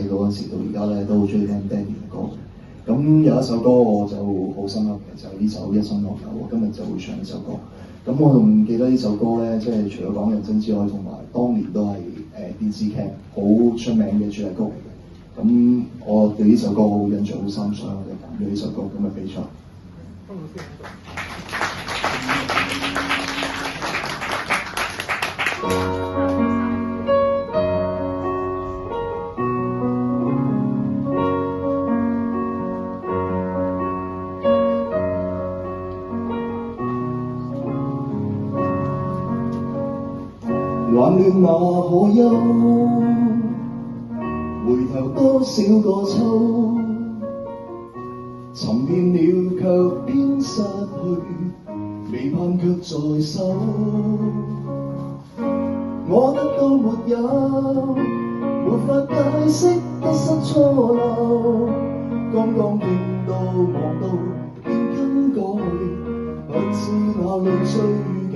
細個嗰陣時到而家咧都好中意聽 Danny 嘅歌嘅。咁有一首歌我就好深刻嘅，就係呢首《一生我求》，我今日就會唱呢首歌。咁我仲記得呢首歌咧，即係除咗講人生之外，同埋當年都係電視劇好出名嘅主題曲嚟嘅。咁我對呢首歌好印象好深，所以我就揀咗呢首歌今日比賽。冷暖哪可休？回頭多少個秋，尋遍了卻偏失去，未盼卻在手。我得到沒有？沒法解釋得失錯漏。剛剛聽到望到便更改，不知哪裏追究。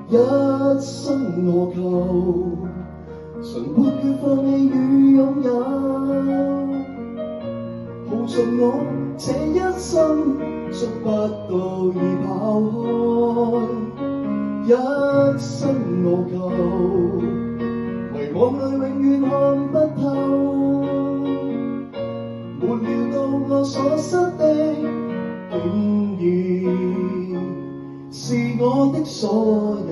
一生我求，純沒缺放棄與擁有，耗盡我這一生，捉不到已跑開。一生我求，迷惘裏永遠看不透，沒料到我所失的，竟然是我的所有。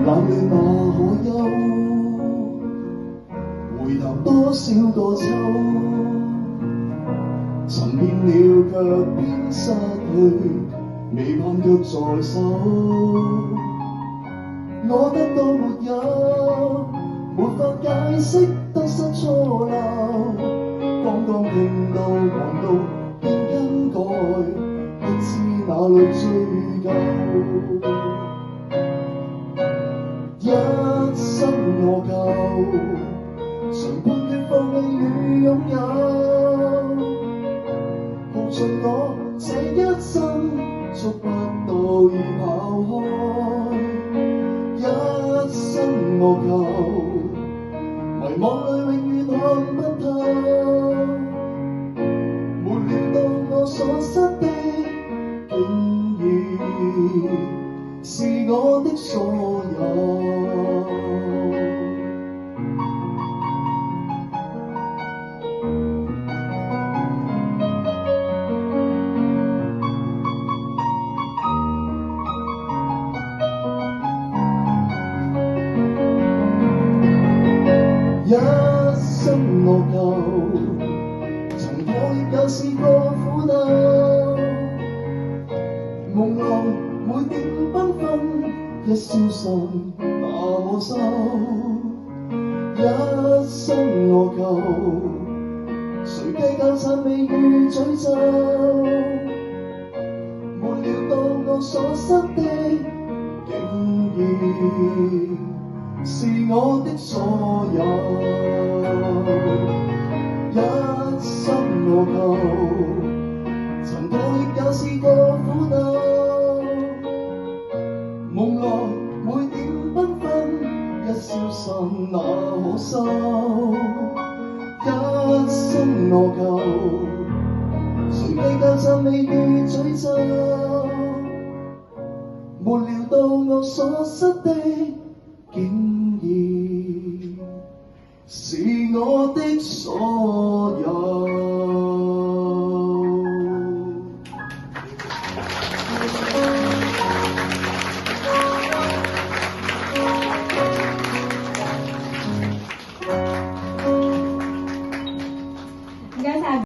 冷暖哪可休？回頭多少個秋，尋遍了卻偏失去，未盼卻在手。我得到沒有？沒法解釋得失錯漏。剛剛聽到望到便更改，不知哪裏追究。一生我求，純判斷放棄與擁有，耗盡我這一生，捉不到已跑開。一生我求，迷惘裏永遠看不透，沒料到我所失的，竟然是我的所有。一生我求，曾破裂有試過苦鬥，夢內每點繽紛，一消散那可收。一生我求，誰計較讚美與詛咒，沒料到我所失的，竟然是我的所有。一生我求，曾破裂也試過苦鬥，夢內每點繽紛，一消散那可收。一生我求，誰計較讚美與詛咒，沒料到我所失的，